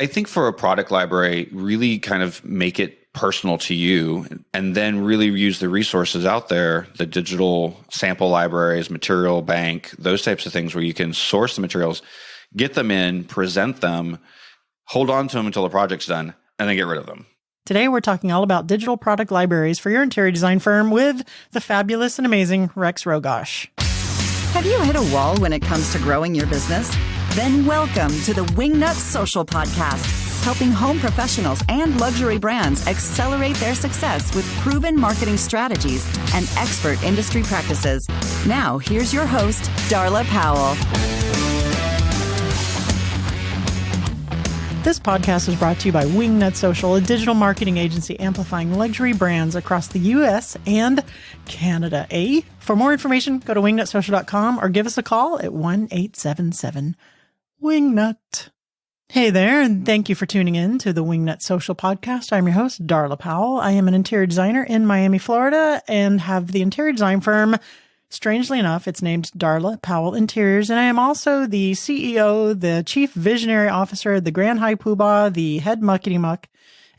I think for a product library, really kind of make it personal to you and then really use the resources out there, the digital sample libraries, material bank, those types of things where you can source the materials, get them in, present them, hold on to them until the project's done, and then get rid of them. Today, we're talking all about digital product libraries for your interior design firm with the fabulous and amazing Rex Rogosch. Have you hit a wall when it comes to growing your business? Then welcome to the Wingnut Social podcast, helping home professionals and luxury brands accelerate their success with proven marketing strategies and expert industry practices. Now, here's your host, Darla Powell. This podcast is brought to you by Wingnut Social, a digital marketing agency amplifying luxury brands across the U.S. and Canada. For more information, go to wingnutsocial.com or give us a call at 1-877-WINGNUT. Hey there, and thank you for tuning in to the Wingnut Social podcast. I'm your host, Darla Powell. I am an interior designer in Miami, Florida, and have the interior design firm. Strangely enough, it's named Darla Powell Interiors, and I am also the CEO, the Chief Visionary Officer, the Grand High Poobah, the Head Muckety Muck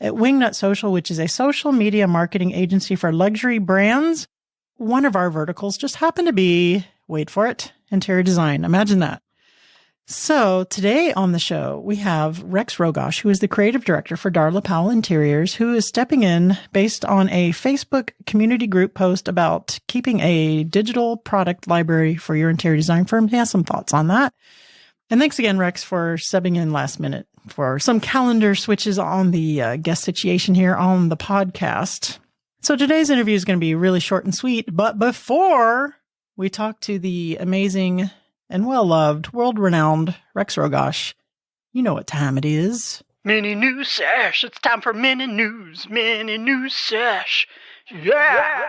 at Wingnut Social, which is a social media marketing agency for luxury brands. One of our verticals just happened to be, wait for it, interior design. Imagine that. So today on the show, we have Rex Rogosch, who is the creative director for Darla Powell Interiors, who is stepping in based on a Facebook community group post about keeping a digital product library for your interior design firm. He has some thoughts on that. And thanks again, Rex, for subbing in last minute for some calendar switches on the guest situation here on the podcast. So today's interview is going to be really short and sweet. But before we talk to the amazing and well-loved, world-renowned Rex Rogosch, you know what time it is. Mini news sesh. It's time for mini news sesh. Yeah.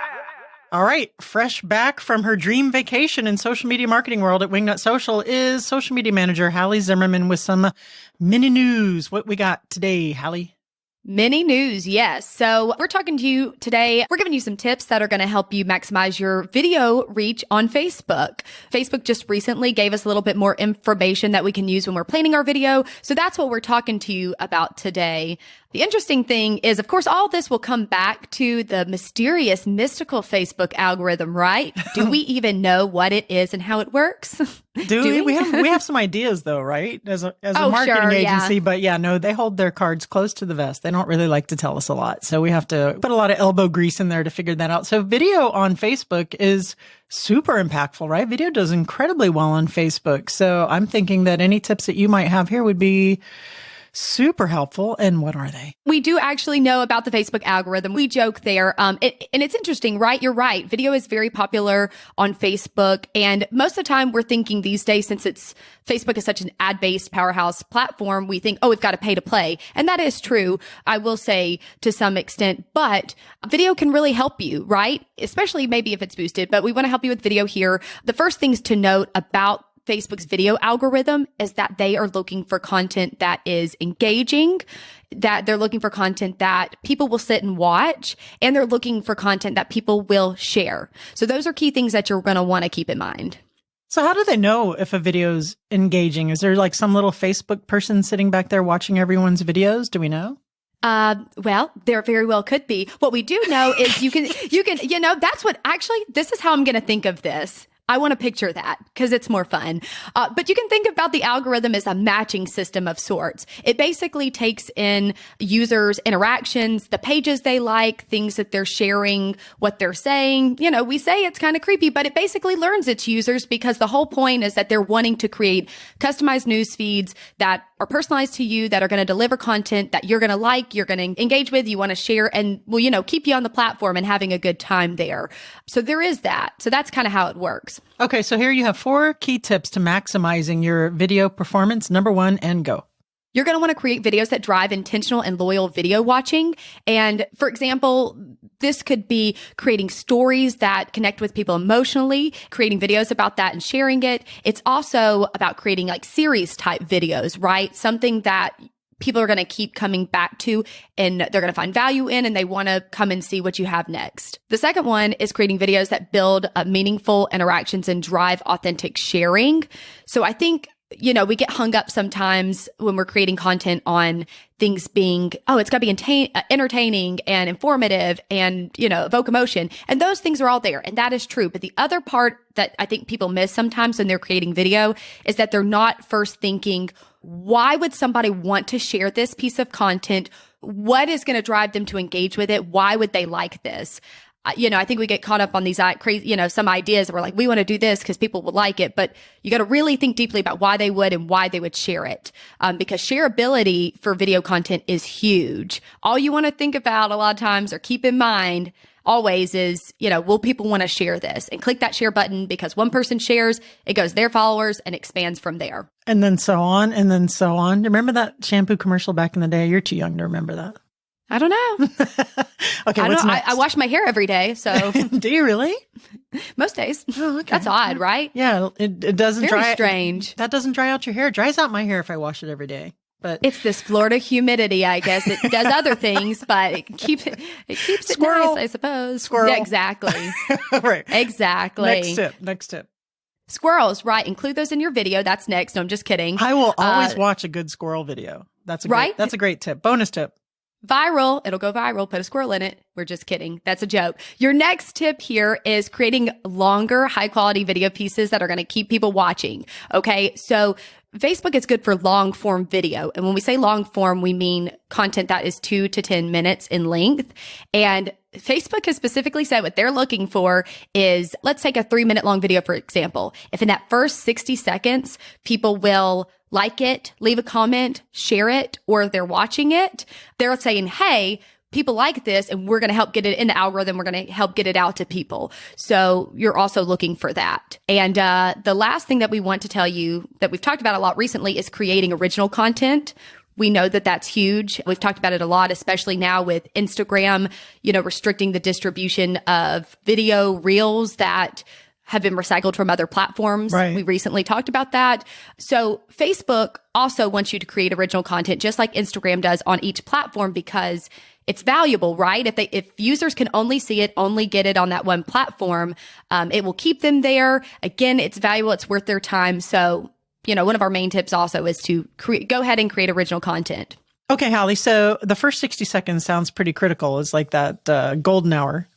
All right. Fresh back from her dream vacation in social media marketing world at Wingnut Social is social media manager Hallie Zimmerman with some mini news. What we got today, Hallie? Mini news, yes. So we're talking to you today. We're giving you some tips that are going to help you maximize your video reach on Facebook. Facebook just recently gave us a little bit more information that we can use when we're planning our video. So that's what we're talking to you about today. The interesting thing is, of course, all this will come back to the mysterious, mystical Facebook algorithm, right? Do we even know what it is and how it works? Do we? We have some ideas though, right? As a marketing agency, but no, they hold their cards close to the vest. They don't really like to tell us a lot. So we have to put a lot of elbow grease in there to figure that out. So video on Facebook is super impactful, right? Video does incredibly well on Facebook. So I'm thinking that any tips that you might have here would be super helpful. And what are they? We do actually know about the Facebook algorithm. We joke there. And it's interesting, right? You're right. Video is very popular on Facebook. And most of the time we're thinking these days, since Facebook is such an ad-based powerhouse platform, we think, oh, we've got to pay to play. And that is true, I will say, to some extent. But video can really help you, right? Especially maybe if it's boosted. But we want to help you with video here. The first things to note about Facebook's video algorithm is that they are looking for content that is engaging, that they're looking for content that people will sit and watch, and they're looking for content that people will share. So those are key things that you're going to want to keep in mind. So how do they know if a video's engaging? Is there like some little Facebook person sitting back there watching everyone's videos? Do we know? Well, there very well could be. What we do know is you can, that's what actually, this is how I'm going to think of this. I want to picture that because it's more fun. But you can think about the algorithm as a matching system of sorts. It basically takes in users' interactions, the pages they like, things that they're sharing, what they're saying. We say it's kind of creepy, but it basically learns its users because the whole point is that they're wanting to create customized news feeds that are personalized to you, that are going to deliver content that you're going to like, you're going to engage with, you want to share, and will, keep you on the platform and having a good time there. So there is that. So that's kind of how it works. Okay, so here you have 4 key tips to maximizing your video performance. Number 1, and go. You're going to want to create videos that drive intentional and loyal video watching. And for example, this could be creating stories that connect with people emotionally, creating videos about that and sharing it. It's also about creating like series type videos, right? Something that people are going to keep coming back to and they're going to find value in, and they want to come and see what you have next. The second one is creating videos that build meaningful interactions and drive authentic sharing. So I think we get hung up sometimes when we're creating content on things being, it's got to be entertaining and informative and, evoke emotion. And those things are all there. And that is true. But the other part that I think people miss sometimes when they're creating video is that they're not first thinking, why would somebody want to share this piece of content? What is going to drive them to engage with it? Why would they like this? I think we get caught up on these crazy, some ideas that we're like, we want to do this because people will like it, but you got to really think deeply about why they would and why they would share it. Because shareability for video content is huge. All you want to think about a lot of times or keep in mind always is, will people want to share this? And click that share button because one person shares, it goes to their followers and expands from there. And then so on, and then so on. Remember that shampoo commercial back in the day? You're too young to remember that. I don't know. Okay, what's next? I wash my hair every day, so. Do you really? Most days. Oh, okay. That's odd, right? Yeah, it doesn't dry. Very strange. That doesn't dry out your hair. It dries out my hair if I wash it every day. But it's this Florida humidity, I guess. It does other things, but it keeps it Squirrel. nice, I suppose. Squirrel. Yeah, exactly. Right. Exactly. Next tip. Squirrels, right. Include those in your video. That's next. No, I'm just kidding. I will always watch a good squirrel video. That's a great tip. Bonus tip. Viral. It'll go viral. Put a squirrel in it. We're just kidding. That's a joke. Your next tip here is creating longer, high quality video pieces that are going to keep people watching. Okay. So Facebook is good for long form video. And when we say long form, we mean content that is 2 to 10 minutes in length. And Facebook has specifically said what they're looking for is, let's take a 3-minute long video, for example. If in that first 60 seconds, people will like it, leave a comment, share it, or they're watching it, they're saying, hey, people like this and we're going to help get it in the algorithm. We're going to help get it out to people. So you're also looking for that. And the last thing that we want to tell you that we've talked about a lot recently is creating original content. We know that that's huge. We've talked about it a lot, especially now with Instagram, restricting the distribution of video reels that have been recycled from other platforms. Right. We recently talked about that. So Facebook also wants you to create original content, just like Instagram does on each platform, because it's valuable, right? If users can only see it, only get it on that one platform, it will keep them there. Again, it's valuable. It's worth their time. So, one of our main tips also is to go ahead and create original content. Okay, Hallie. So the first 60 seconds sounds pretty critical. It's like that golden hour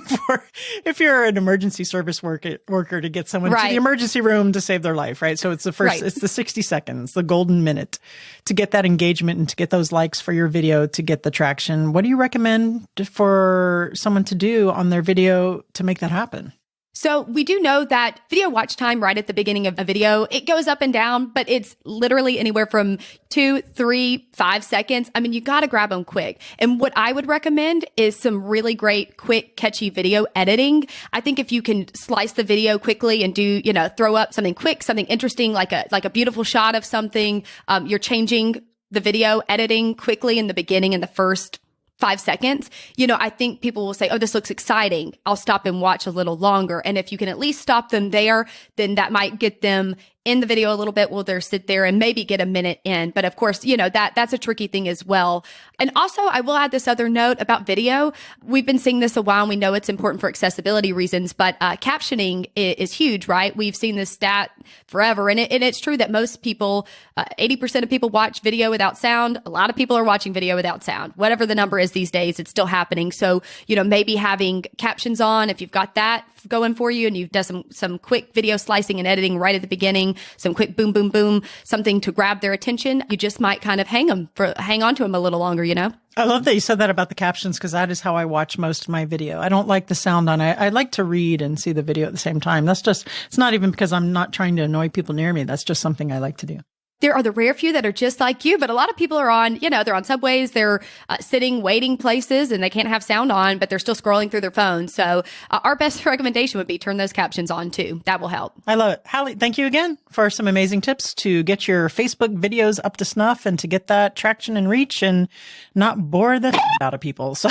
for if you're an emergency service worker to get someone to the emergency room to save their life, right? So it's it's the 60 seconds, the golden minute to get that engagement and to get those likes for your video, to get the traction. What do you recommend for someone to do on their video to make that happen? So we do know that video watch time right at the beginning of a video, it goes up and down, but it's literally anywhere from 2, 3, 5 seconds. I mean, you got to grab them quick. And what I would recommend is some really great, quick, catchy video editing. I think if you can slice the video quickly and do, throw up something quick, something interesting, like a beautiful shot of something, you're changing the video editing quickly in the beginning in the first 5 seconds, I think people will say, oh, this looks exciting. I'll stop and watch a little longer. And if you can at least stop them there, then that might get them in the video a little bit while they're sit there and maybe get a minute in. But of course, that's a tricky thing as well. And also, I will add this other note about video. We've been seeing this a while and we know it's important for accessibility reasons, but captioning is huge, right? We've seen this stat forever. And it's true that most people, 80% of people watch video without sound. A lot of people are watching video without sound. Whatever the number is these days, it's still happening. So, maybe having captions on, if you've got that going for you and you've done some quick video slicing and editing right at the beginning, some quick boom, boom, boom, something to grab their attention, you just might kind of hang on to them a little longer, I love that you said that about the captions, because that is how I watch most of my video. I don't like the sound on it. I like to read and see the video at the same time. It's not even because I'm not trying to annoy people near me. That's just something I like to do. There are the rare few that are just like you, but a lot of people are on, they're on subways, they're sitting, waiting places, and they can't have sound on, but they're still scrolling through their phone. So our best recommendation would be turn those captions on too. That will help. I love it. Hallie, thank you again for some amazing tips to get your Facebook videos up to snuff and to get that traction and reach and not bore the out of people. So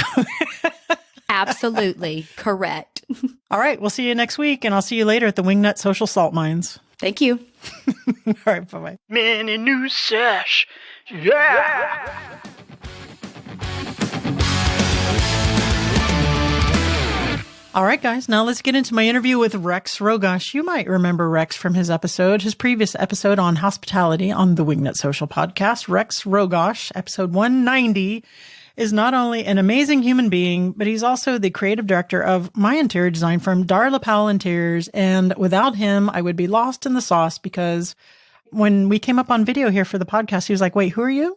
absolutely correct. All right. We'll see you next week, and I'll see you later at the Wingnut Social Salt Mines. Thank you. All right. Bye-bye. Mini news sesh. Yeah. All right, guys, now let's get into my interview with Rex Rogosch. You might remember Rex from his previous episode on hospitality on the Wingnut Social podcast. Rex Rogosch, episode 190, is not only an amazing human being, but he's also the creative director of my interior design firm, Darla Powell Interiors. And without him, I would be lost in the sauce because when we came up on video here for the podcast, he was like, wait, who are you?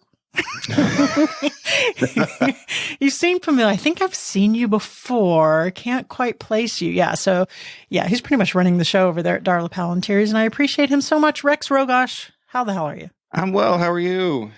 You seem familiar. I think I've seen you before. Can't quite place you. Yeah. So yeah, he's pretty much running the show over there at Darla Powell Interiors, and I appreciate him so much. Rex Rogosch, how the hell are you? I'm well. How are you?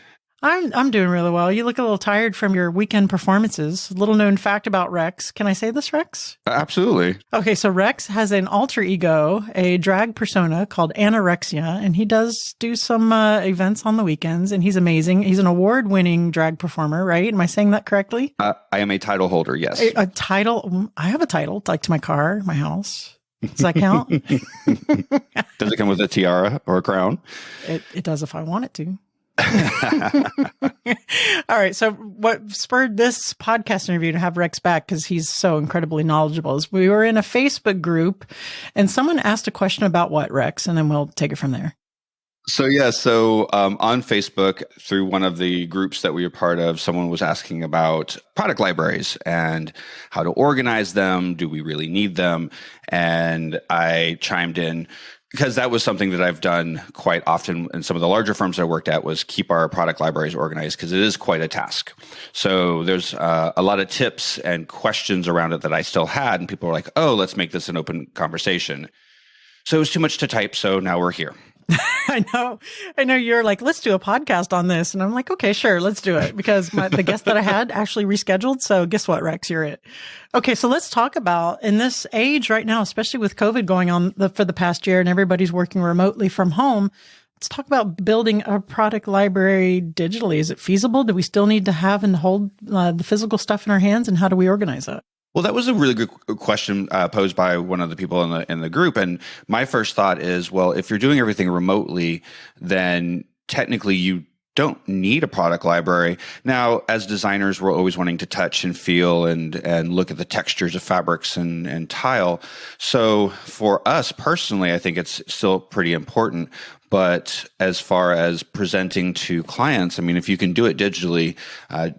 I'm doing really well. You look a little tired from your weekend performances. Little known fact about Rex. Can I say this, Rex? Absolutely. Okay, so Rex has an alter ego, a drag persona called Anorexia, and he does do some events on the weekends, and he's amazing. He's an award-winning drag performer, right? Am I saying that correctly? I am a title holder, yes. A title? I have a title, like to my car, my house. Does that count? Does it come with a tiara or a crown? It does if I want it to. All right. So what spurred this podcast interview to have Rex back, because he's so incredibly knowledgeable, is we were in a Facebook group and someone asked a question about what, Rex? And then we'll take it from there. So on Facebook, through one of the groups that we were part of, someone was asking about product libraries and how to organize them. Do we really need them? And I chimed in, because that was something that I've done quite often in some of the larger firms I worked at, was keep our product libraries organized, because it is quite a task. So there's a lot of tips and questions around it that I still had, and people were like, oh, let's make this an open conversation. So it was too much to type, so now we're here. I know you're like, let's do a podcast on this. And I'm like, okay, sure, let's do it, because the guest that I had actually rescheduled. So guess what, Rex, you're it. Okay. So let's talk about, in this age right now, especially with COVID going on for the past year and everybody's working remotely from home, let's talk about building a product library digitally. Is it feasible? Do we still need to have and hold the physical stuff in our hands, and how do we organize that? Well, that was a really good question posed by one of the people in the group. And my first thought is, well, if you're doing everything remotely, then technically you don't need a product library. Now, as designers, we're always wanting to touch and feel and look at the textures of fabrics and tile. So for us personally, I think it's still pretty important. But as far as presenting to clients, I mean, if you can do it digitally,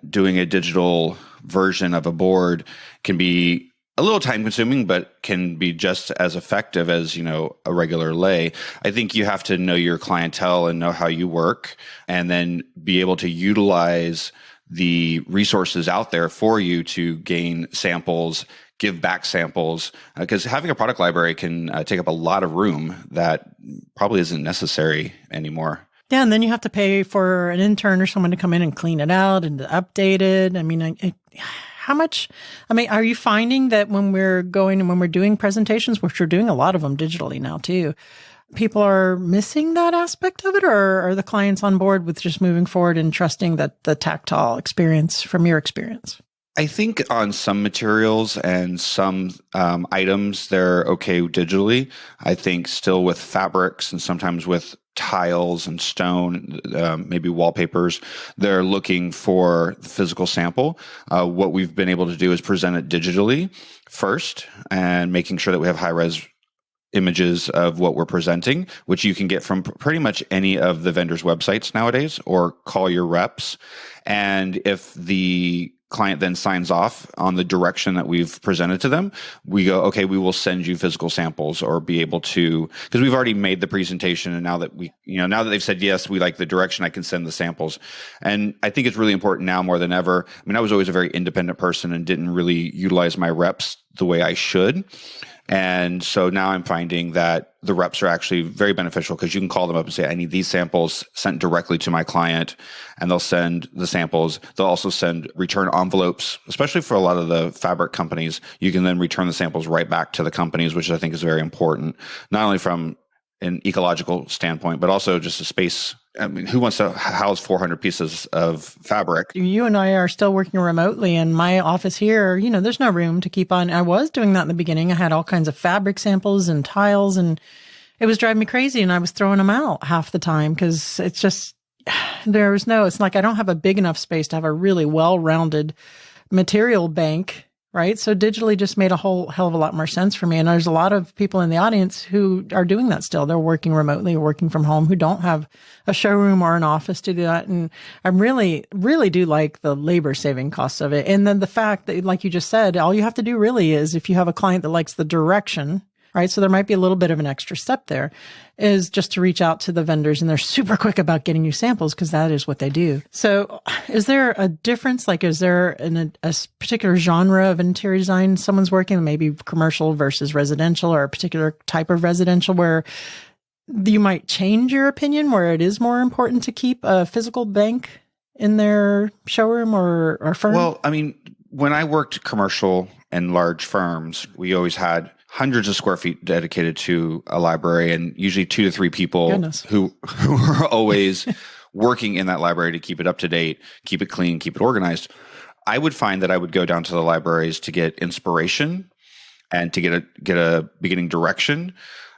doing a digital version of a board can be a little time consuming, but can be just as effective as, a regular lay. I think you have to know your clientele and know how you work, and then be able to utilize the resources out there for you to gain samples, give back samples, because having a product library can take up a lot of room that probably isn't necessary anymore. Yeah, and then you have to pay for an intern or someone to come in and clean it out and to update it. I mean, how much? I mean, are you finding that when we're doing presentations, which we're doing a lot of them digitally now too, people are missing that aspect of it, or are the clients on board with just moving forward and trusting that the tactile experience from your experience? I think on some materials and some items, they're okay digitally. I think still with fabrics and sometimes with tiles and stone, maybe wallpapers, they're looking for the physical sample. What we've been able to do is present it digitally first, and making sure that we have high-res images of what we're presenting, which you can get from pretty much any of the vendors' websites nowadays, or call your reps. And if the client then signs off on the direction that we've presented to them, we go, okay, we will send you physical samples, or be able to, because we've already made the presentation, and now that now that they've said, yes, we like the direction, I can send the samples. And I think it's really important now more than ever. I mean, I was always a very independent person and didn't really utilize my reps the way I should. And so now I'm finding that the reps are actually very beneficial, because you can call them up and say, I need these samples sent directly to my client, and they'll send the samples. They'll also send return envelopes, especially for a lot of the fabric companies. You can then return the samples right back to the companies, which I think is very important, not only from an ecological standpoint, but also just a space. I mean, who wants to house 400 pieces of fabric? You and I are still working remotely, and my office here, there's no room to keep on. I was doing that in the beginning. I had all kinds of fabric samples and tiles, and it was driving me crazy, and I was throwing them out half the time, because it's just, it's like I don't have a big enough space to have a really well-rounded material bank right? So digitally just made a whole hell of a lot more sense for me. And there's a lot of people in the audience who are doing that still. They're working remotely or working from home who don't have a showroom or an office to do that. And I really, really do like the labor saving costs of it. And then the fact that, like you just said, all you have to do really is if you have a client that likes the direction, right? So there might be a little bit of an extra step there, is just to reach out to the vendors, and they're super quick about getting you samples because that is what they do. So is there a difference? Like, is there a particular genre of interior design someone's working, maybe commercial versus residential, or a particular type of residential where you might change your opinion, where it is more important to keep a physical bank in their showroom or firm? Well, I mean, when I worked commercial and large firms, we always had hundreds of square feet dedicated to a library, and usually 2 to 3 people who were always working in that library to keep it up to date, keep it clean, keep it organized. I would find that I would go down to the libraries to get inspiration and to get a beginning direction.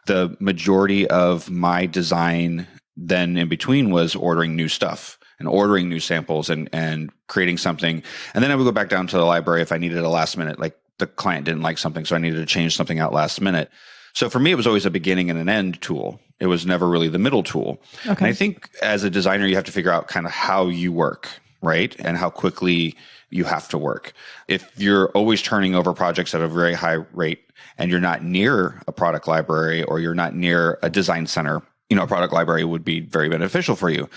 The majority of my design then in between was ordering new stuff and ordering new samples and creating something. And then I would go back down to the library if I needed a last minute, like the client didn't like something, so I needed to change something out last minute. So for me, it was always a beginning and an end tool. It was never really the middle tool. Okay. And I think as a designer, you have to figure out kind of how you work, right? And how quickly you have to work. If you're always turning over projects at a very high rate and you're not near a product library or you're not near a design center, a product library would be very beneficial for you.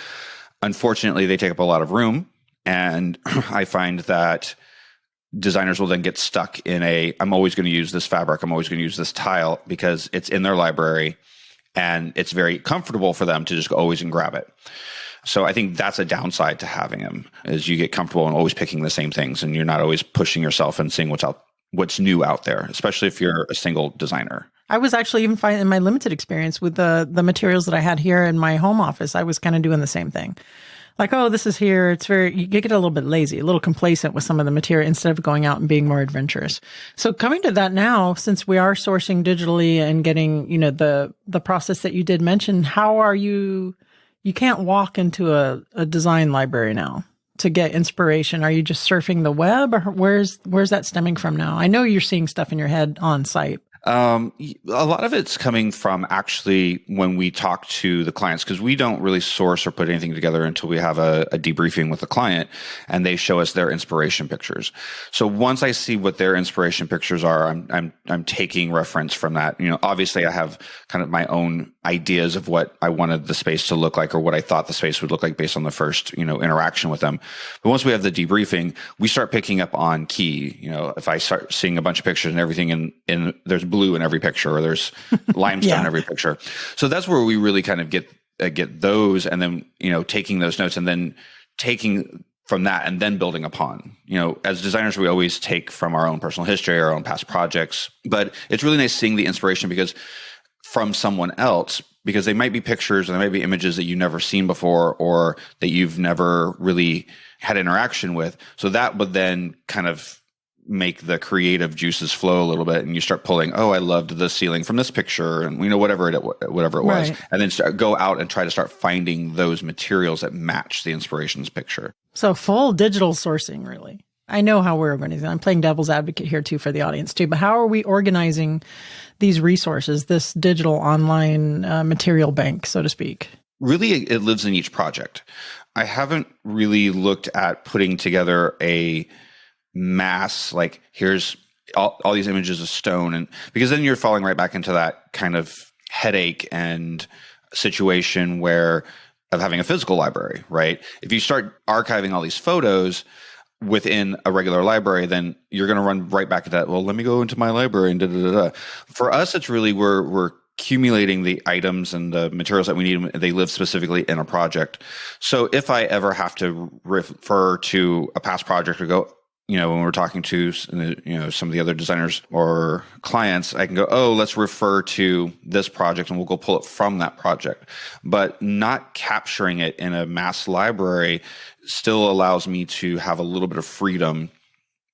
Unfortunately, they take up a lot of room. And I find that designers will then get stuck in I'm always going to use this fabric, I'm always going to use this tile because it's in their library and it's very comfortable for them to just go always and grab it. So I think that's a downside to having them, is you get comfortable and always picking the same things and you're not always pushing yourself and seeing what's new out there, especially if you're a single designer. I was actually even finding in my limited experience with the materials that I had here in my home office, I was kind of doing the same thing. Like, oh, this is here. You get a little bit lazy, a little complacent with some of the material instead of going out and being more adventurous. So coming to that now, since we are sourcing digitally and getting, the process that you did mention, how are you can't walk into a design library now to get inspiration. Are you just surfing the web, or where's that stemming from now? I know you're seeing stuff in your head on site. A lot of it's coming from actually when we talk to the clients, because we don't really source or put anything together until we have a debriefing with the client and they show us their inspiration pictures. So once I see what their inspiration pictures are, I'm taking reference from that. Obviously I have kind of my own ideas of what I wanted the space to look like or what I thought the space would look like based on the first, interaction with them. But once we have the debriefing, we start picking up on key. If I start seeing a bunch of pictures and everything and there's blue in every picture or there's limestone in every picture. So that's where we really kind of get those, and then, taking those notes and then taking from that and then building upon. As designers, we always take from our own personal history, our own past projects, but it's really nice seeing the inspiration from someone else, because they might be pictures and they might be images that you've never seen before or that you've never really had interaction with. So that would then kind of make the creative juices flow a little bit, and you start pulling, oh, I loved the ceiling from this picture, and whatever it was, right. And then go out and try to start finding those materials that match the inspirations picture. So full digital sourcing, really. I know how we're organizing. I'm playing devil's advocate here too for the audience too, but how are we organizing these resources, this digital online material bank, so to speak? Really, it lives in each project. I haven't really looked at putting together a mass, like here's all these images of stone, and because then you're falling right back into that kind of headache and situation of having a physical library, right? If you start archiving all these photos within a regular library, then you're going to run right back to that. Well, let me go into my library and da-da-da-da. For us, it's really we're accumulating the items and the materials that we need. They live specifically in a project. So if I ever have to refer to a past project or go, when we're talking to, some of the other designers or clients, I can go, oh, let's refer to this project and we'll go pull it from that project. But not capturing it in a mass library still allows me to have a little bit of freedom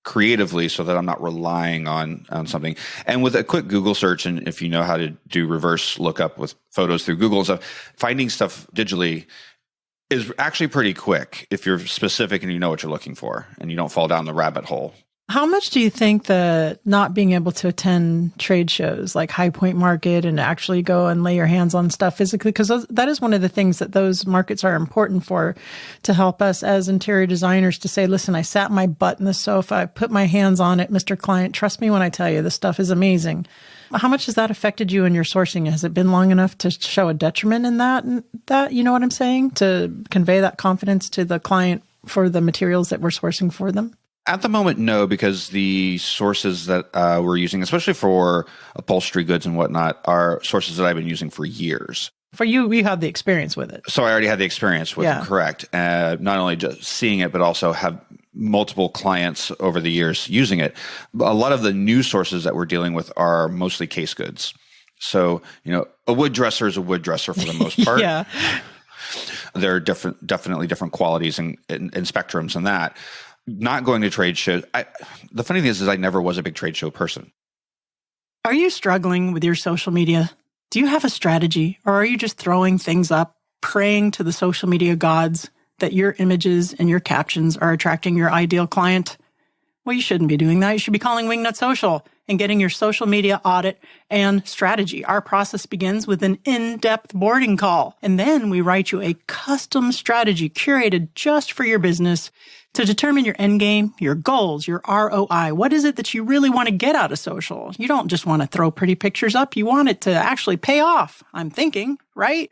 creatively so that I'm not relying on something. And with a quick Google search, and if you know how to do reverse lookup with photos through Google and stuff, finding stuff digitally is actually pretty quick if you're specific and you know what you're looking for and you don't fall down the rabbit hole. How much do you think that not being able to attend trade shows like High Point Market and actually go and lay your hands on stuff physically, because that is one of the things that those markets are important for, to help us as interior designers to say, listen, I sat my butt in the sofa, I put my hands on it, Mr. Client, trust me when I tell you this stuff is amazing. How much has that affected you in your sourcing? Has it been long enough to show a detriment in that, you know what I'm saying, to convey that confidence to the client for the materials that we're sourcing for them? At the moment, no, because the sources that we're using, especially for upholstery goods and whatnot, are sources that I've been using for years. For you, you have the experience with it. So I already had the experience with it, correct. Not only just seeing it, but also have multiple clients over the years using it. A lot of the new sources that we're dealing with are mostly case goods. So, a wood dresser is a wood dresser for the most part. Yeah. There are definitely different qualities and spectrums in that. Not going to trade shows. The funny thing is I never was a big trade show person. Are you struggling with your social media? Do you have a strategy, or are you just throwing things up, praying to the social media gods that your images and your captions are attracting your ideal client? Well, you shouldn't be doing that. You should be calling Wingnut Social and getting your social media audit and strategy. Our process begins with an in-depth boarding call, and then we write you a custom strategy curated just for your business to determine your end game, your goals, your ROI. What is it that you really want to get out of social? You don't just want to throw pretty pictures up. You want it to actually pay off, I'm thinking, right?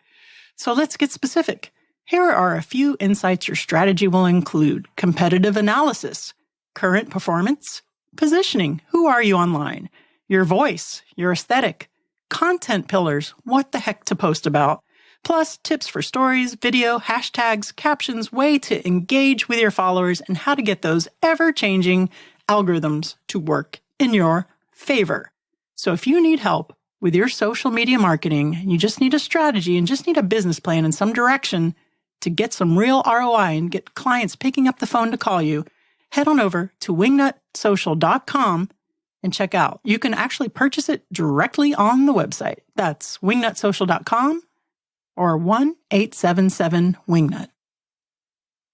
So let's get specific. Here are a few insights your strategy will include: competitive analysis, current performance, positioning, who are you online, your voice, your aesthetic, content pillars, what the heck to post about, plus tips for stories, video, hashtags, captions, way to engage with your followers, and how to get those ever-changing algorithms to work in your favor. So if you need help with your social media marketing, you just need a strategy and just need a business plan in some direction to get some real ROI and get clients picking up the phone to call you, head on over to wingnutsocial.com and check out. You can actually purchase it directly on the website. That's wingnutsocial.com or 1-877-WINGNUT.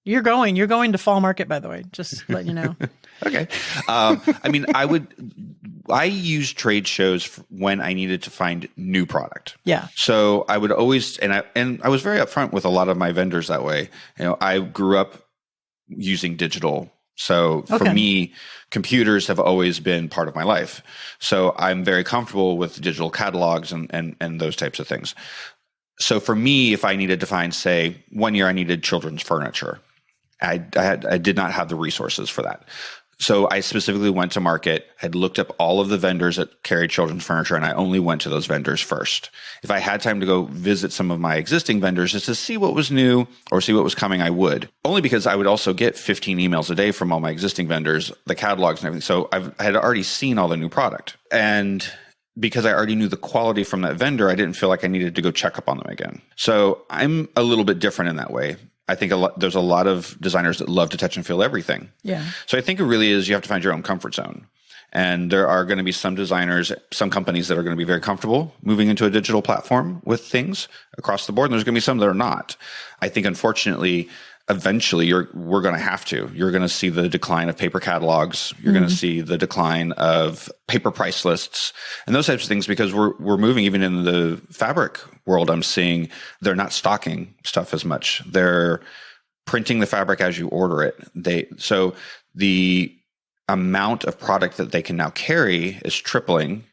You're going to fall market, by the way, just let you know. Okay. I use trade shows when I needed to find new product. Yeah. So I would always, and I was very upfront with a lot of my vendors that way. I grew up using digital. So for me, computers have always been part of my life. So I'm very comfortable with digital catalogs and those types of things. So for me, if I needed to find, say, one year I needed children's furniture, I did not have the resources for that. So I specifically went to market, had looked up all of the vendors that carried children's furniture, and I only went to those vendors first. If I had time to go visit some of my existing vendors just to see what was new or see what was coming, I would. Only because I would also get 15 emails a day from all my existing vendors, the catalogs and everything. So I had already seen all the new product. And because I already knew the quality from that vendor, I didn't feel like I needed to go check up on them again. So I'm a little bit different in that way. I think there's a lot of designers that love to touch and feel everything. Yeah. So I think it really is, you have to find your own comfort zone. And there are going to be some designers, some companies that are going to be very comfortable moving into a digital platform with things across the board. And there's going to be some that are not. I think, unfortunately, eventually we're going to have to. You're going to see the decline of paper catalogs. You're going to see the decline of paper price lists and those types of things, because we're moving. Even in the fabric world, I'm seeing they're not stocking stuff as much. They're printing the fabric as you order it. So the amount of product that they can now carry is tripling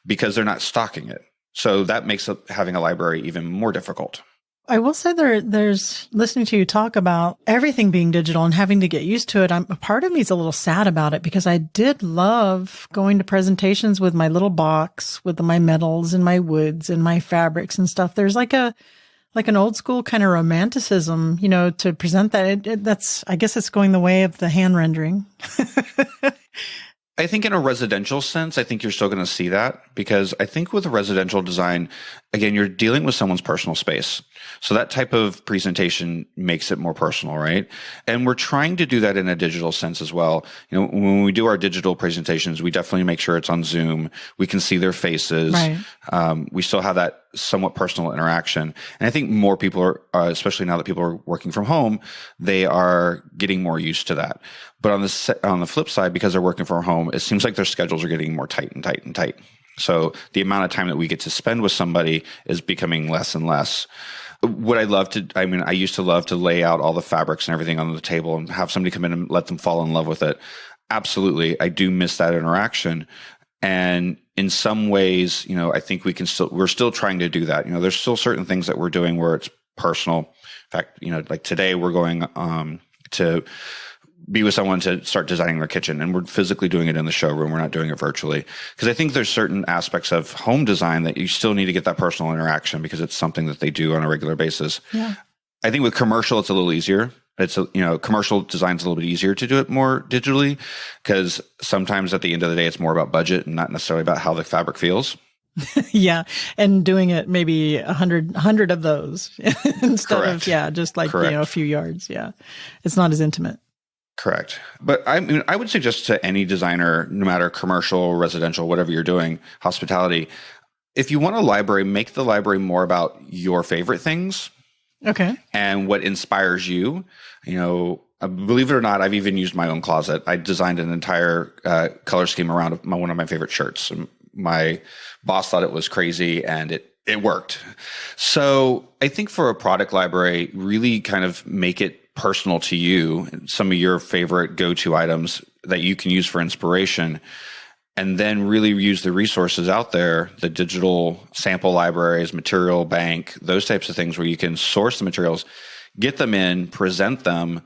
because they're not stocking it. So that makes having a library even more difficult. I will say there's listening to you talk about everything being digital and having to get used to it. A part of me is a little sad about it, because I did love going to presentations with my little box with my metals and my woods and my fabrics and stuff. There's like an old school kind of romanticism, to present that. I guess it's going the way of the hand rendering. I think in a residential sense, I think you're still going to see that, because I think with residential design, again, you're dealing with someone's personal space. So that type of presentation makes it more personal, right? And we're trying to do that in a digital sense as well. When we do our digital presentations, we definitely make sure it's on Zoom. We can see their faces. Right. We still have that somewhat personal interaction. And I think more people are, especially now that people are working from home, they are getting more used to that. But on the flip side, because they're working from home, it seems like their schedules are getting more tight and tight and tight. So the amount of time that we get to spend with somebody is becoming less and less. What I used to love to lay out all the fabrics and everything on the table and have somebody come in and let them fall in love with it. Absolutely. I do miss that interaction. And in some ways, I think we're still trying to do that. There's still certain things that we're doing where it's personal. In fact, like today we're going to be with someone to start designing their kitchen, and we're physically doing it in the showroom. We're not doing it virtually, because I think there's certain aspects of home design that you still need to get that personal interaction because it's something that they do on a regular basis. Yeah. I think with commercial, it's a little easier. Commercial design's a little bit easier to do it more digitally, because sometimes at the end of the day, it's more about budget and not necessarily about how the fabric feels. Yeah. And doing it maybe 100 of those instead Correct. of, just like, Correct. a few yards. Yeah. It's not as intimate. Correct. But I would suggest to any designer, no matter commercial, residential, whatever you're doing, hospitality, if you want a library, make the library more about your favorite things. Okay. And what inspires you. Believe it or not, I've even used my own closet. I designed an entire color scheme around one of my favorite shirts. My boss thought it was crazy, and it worked. So I think for a product library, really kind of make it personal to you, some of your favorite go-to items that you can use for inspiration, and then really use the resources out there, the digital sample libraries, material bank, those types of things where you can source the materials, get them in, present them,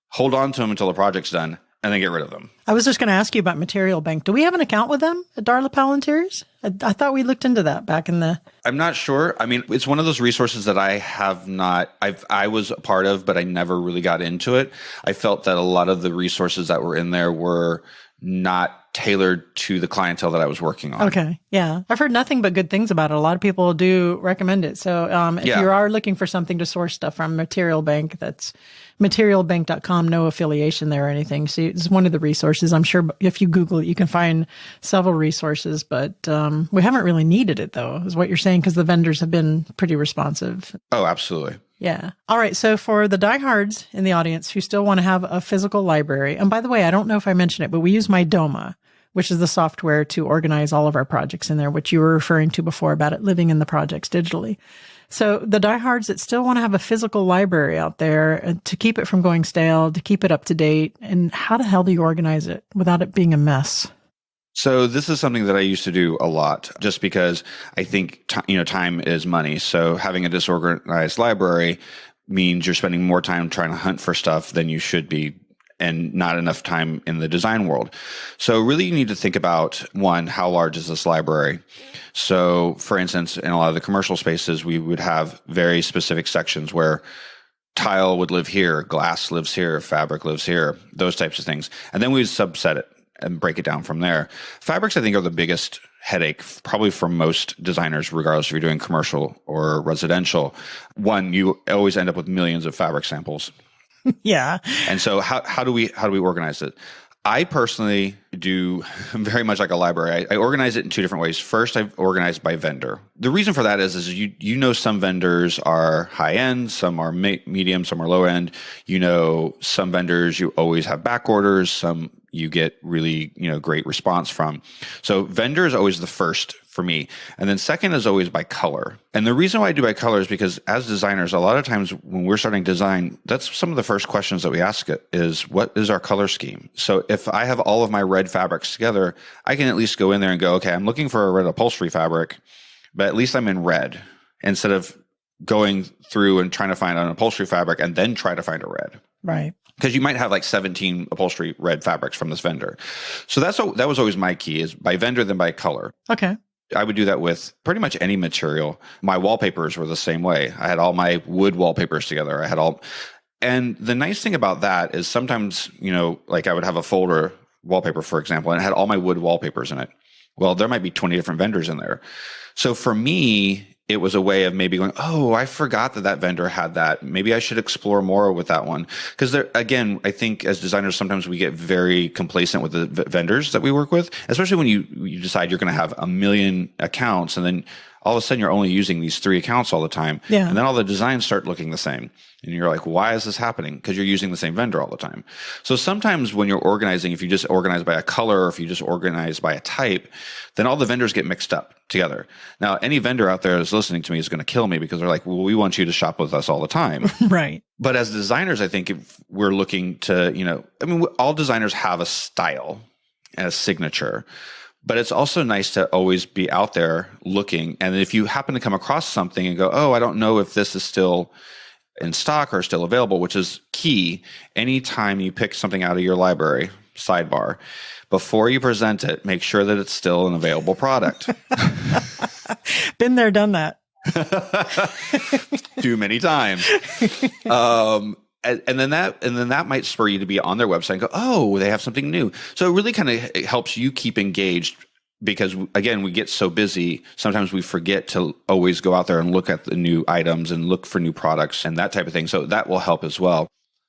hold on to them until the project's done, and then get rid of them. I was just going to ask you about Material Bank. Do we have an account with them at Darla Powell Interiors? I thought we looked into that back in the... I'm not sure. It's one of those resources that I have not, I was a part of, but I never really got into it. I felt that a lot of the resources that were in there were not tailored to the clientele that I was working on. Okay. Yeah. I've heard nothing but good things about it. A lot of people do recommend it. So if you are looking for something to source stuff from, Material Bank, that's materialbank.com, no affiliation there or anything. So it's one of the resources. I'm sure if you Google it, you can find several resources, but we haven't really needed it, though, is what you're saying, because the vendors have been pretty responsive. Oh, absolutely. Yeah. All right. So for the diehards in the audience who still want to have a physical library, and by the way, I don't know if I mentioned it, but we use MyDoma, which is the software to organize all of our projects in there, which you were referring to before about it living in the projects digitally. So the diehards that still want to have a physical library out there to keep it from going stale, to keep it up to date, and how the hell do you organize it without it being a mess? So this is something that I used to do a lot, just because I think time is money. So having a disorganized library means you're spending more time trying to hunt for stuff than you should be, and not enough time in the design world. So really you need to think about, one, how large is this library? So for instance, in a lot of the commercial spaces, we would have very specific sections where tile would live here, glass lives here, fabric lives here, those types of things. And then we would subset it and break it down from there. Fabrics, I think, are the biggest headache, probably for most designers, regardless if you're doing commercial or residential. One, you always end up with millions of fabric samples. Yeah. And so how do we organize it? I personally do very much like a library. I organize it in two different ways. First, I've organized by vendor. The reason for that is some vendors are high end, some are medium, some are low end. Some vendors you always have back orders, some you get really great response from. So vendor is always the first for me. And then second is always by color. And the reason why I do by color is because as designers, a lot of times when we're starting design, that's some of the first questions that we ask is, what is our color scheme? So if I have all of my red fabrics together, I can at least go in there and go, okay, I'm looking for a red upholstery fabric, but at least I'm in red, instead of going through and trying to find an upholstery fabric and then try to find a red. Right. Because you might have like 17 upholstery red fabrics from this vendor. So that was always my key, is by vendor, then by color. Okay. I would do that with pretty much any material. My wallpapers were the same way. I had all my wood wallpapers together. And the nice thing about that is sometimes, like I would have a folder wallpaper, for example, and it had all my wood wallpapers in it. Well, there might be 20 different vendors in there. So for me, it was a way of maybe going, oh, I forgot that vendor had that. Maybe I should explore more with that one. Because again, I think as designers, sometimes we get very complacent with the vendors that we work with, especially when you decide you're going to have 1 million accounts, and then all of a sudden you're only using these 3 accounts all the time. Yeah. And then all the designs start looking the same. And you're like, why is this happening? Because you're using the same vendor all the time. So sometimes when you're organizing, if you just organize by a color, or if you just organize by a type, then all the vendors get mixed up together. Now, any vendor out there that's listening to me is going to kill me, because they're like, well, we want you to shop with us all the time. Right. But as designers, I think if we're looking to, all designers have a style and a signature. But it's also nice to always be out there looking. And if you happen to come across something and go, oh, I don't know if this is still in stock or still available, which is key. Anytime you pick something out of your library, sidebar, before you present it, make sure that it's still an available product. Been there, done that. Too many times. And then that might spur you to be on their website and go, oh, they have something new. So it really kind of helps you keep engaged, because again, we get so busy. Sometimes we forget to always go out there and look at the new items and look for new products and that type of thing. So that will help as well.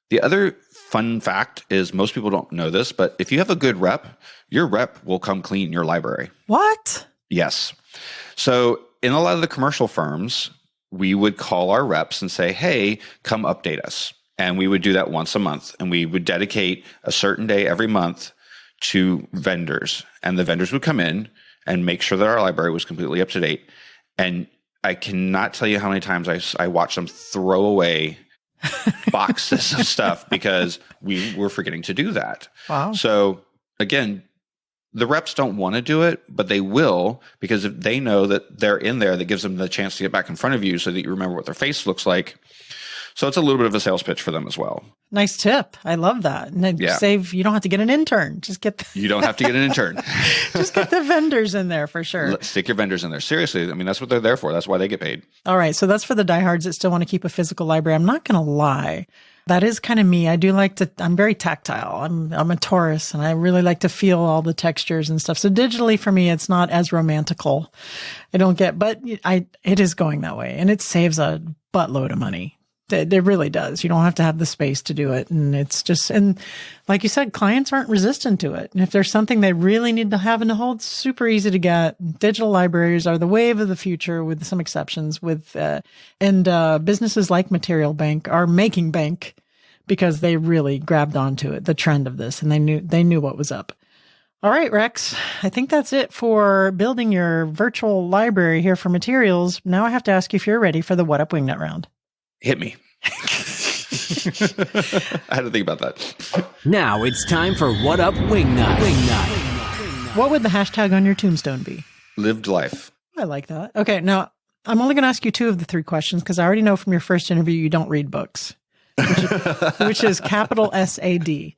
The other fun fact is, most people don't know this, but if you have a good rep, your rep will come clean your library. What? Yes. So in a lot of the commercial firms, we would call our reps and say, hey, come update us. And we would do that once a month. And we would dedicate a certain day every month to vendors. And the vendors would come in and make sure that our library was completely up to date. And I cannot tell you how many times I watched them throw away boxes of stuff because we were forgetting to do that. Wow. So again, the reps don't want to do it, but they will, because if they know that they're in there, that gives them the chance to get back in front of you so that you remember what their face looks like. So it's a little bit of a sales pitch for them as well. Nice tip. I love that. And then you don't have to get an intern. You don't have to get an intern. Just get the vendors in there for sure. Stick your vendors in there. Seriously. I mean, that's what they're there for. That's why they get paid. All right. So that's for the diehards that still want to keep a physical library. I'm not going to lie. That is kind of me. I do like to, I'm very tactile. I'm a Taurus, and I really like to feel all the textures and stuff. So digitally for me, it's not as romantical. But it is going that way, and it saves a buttload of money. It really does. You don't have to have the space to do it. And it's just, and like you said, clients aren't resistant to it. And if there's something they really need to have in the hold, super easy to get. Digital libraries are the wave of the future, with some exceptions, and businesses like Material Bank are making bank because they really grabbed onto it, the trend of this, and they knew what was up. All right, Rex, I think that's it for building your virtual library here for materials. Now I have to ask you if you're ready for the What Up Wingnut round. Hit me. I had to think about that. Now it's time for What Up Wingnut. What would the hashtag on your tombstone be? Lived life. I like that. Okay, now I'm only going to ask you 2 of the 3 questions, because I already know from your first interview you don't read books, which is capital SAD.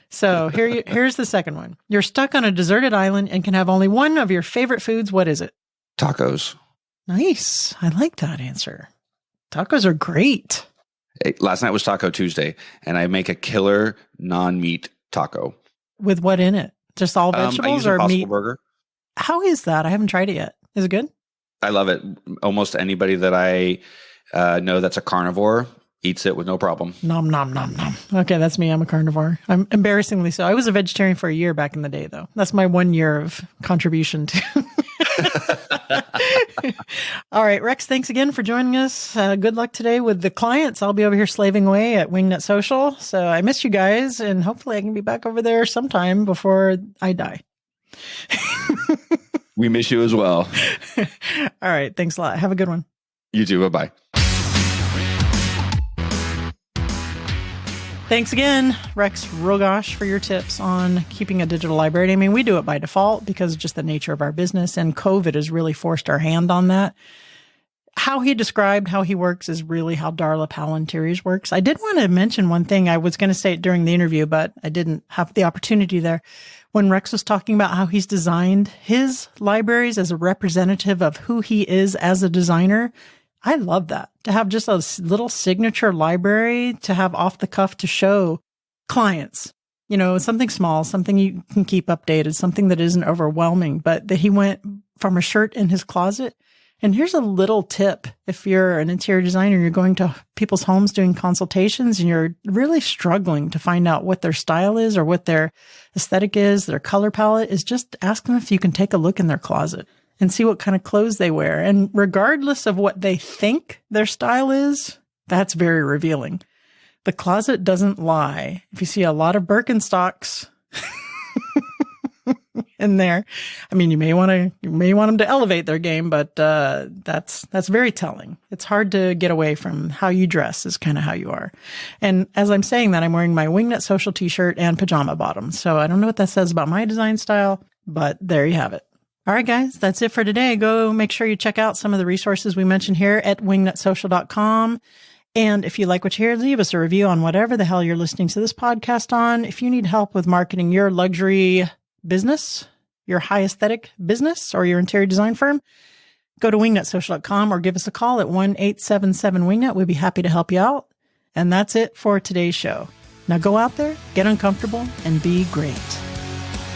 So here's the second one. You're stuck on a deserted island and can have only one of your favorite foods. What is it? Tacos. Nice. I like that answer. Tacos are great. Last night was Taco Tuesday, and I make a killer non-meat taco. With what in it? Just all vegetables I use or Impossible meat? Burger. How is that? I haven't tried it yet. Is it good? I love it. Almost anybody that I know that's a carnivore eats it with no problem. Nom, nom, nom, nom. Okay, that's me. I'm a carnivore. I'm embarrassingly so. I was a vegetarian for a year back in the day, though. That's my 1 year of contribution to. All right, Rex, thanks again for joining us. Good luck today with the clients. I'll be over here slaving away at Wingnut Social. So I miss you guys, and hopefully I can be back over there sometime before I die. We miss you as well. All right, thanks a lot. Have a good one. You too. Bye-bye. Thanks again, Rex Rogosch, for your tips on keeping a digital library. I mean, we do it by default because of just the nature of our business, and COVID has really forced our hand on that. How he described how he works is really how Darla Powell Interiors works. I did want to mention one thing. I was going to say it during the interview, but I didn't have the opportunity there. When Rex was talking about how he's designed his libraries as a representative of who he is as a designer, I love that. To have just a little signature library to have off the cuff to show clients, something small, something you can keep updated, something that isn't overwhelming, but that he went from a shirt in his closet And here's a little tip. If you're an interior designer, you're going to people's homes doing consultations and you're really struggling to find out what their style is or what their aesthetic is, their color palette is, just ask them if you can take a look in their closet and see what kind of clothes they wear. And regardless of what they think their style is, that's very revealing. The closet doesn't lie. If you see a lot of Birkenstocks in there, I mean, you may want them to elevate their game, but that's very telling. It's hard to get away from how you dress is kind of how you are. And as I'm saying that, I'm wearing my Wingnut Social t-shirt and pajama bottoms. So I don't know what that says about my design style, but there you have it. All right, guys, that's it for today. Go make sure you check out some of the resources we mentioned here at wingnutsocial.com. And if you like what you hear, leave us a review on whatever the hell you're listening to this podcast on. If you need help with marketing your luxury business, your high aesthetic business, or your interior design firm, go to wingnutsocial.com or give us a call at 1-877-WINGNUT. We'd be happy to help you out. And that's it for today's show. Now go out there, get uncomfortable, and be great.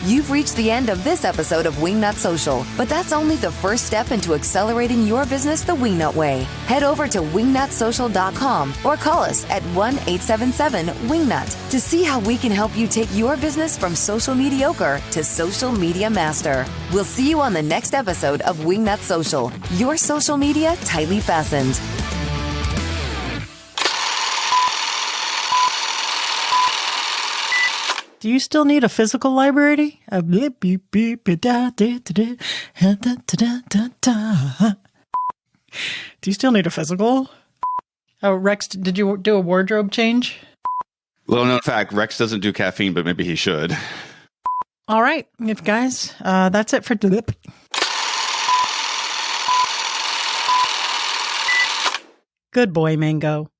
You've reached the end of this episode of Wingnut Social, but that's only the first step into accelerating your business the Wingnut way. Head over to wingnutsocial.com or call us at 1-877-WINGNUT to see how we can help you take your business from social mediocre to social media master. We'll see you on the next episode of Wingnut Social, your social media tightly fastened. Do you still need a physical library? Do you still need a physical? Oh, Rex, did you do a wardrobe change? Little known fact, Rex doesn't do caffeine, but maybe he should. All right, if guys, that's it for today. Good boy, Mango.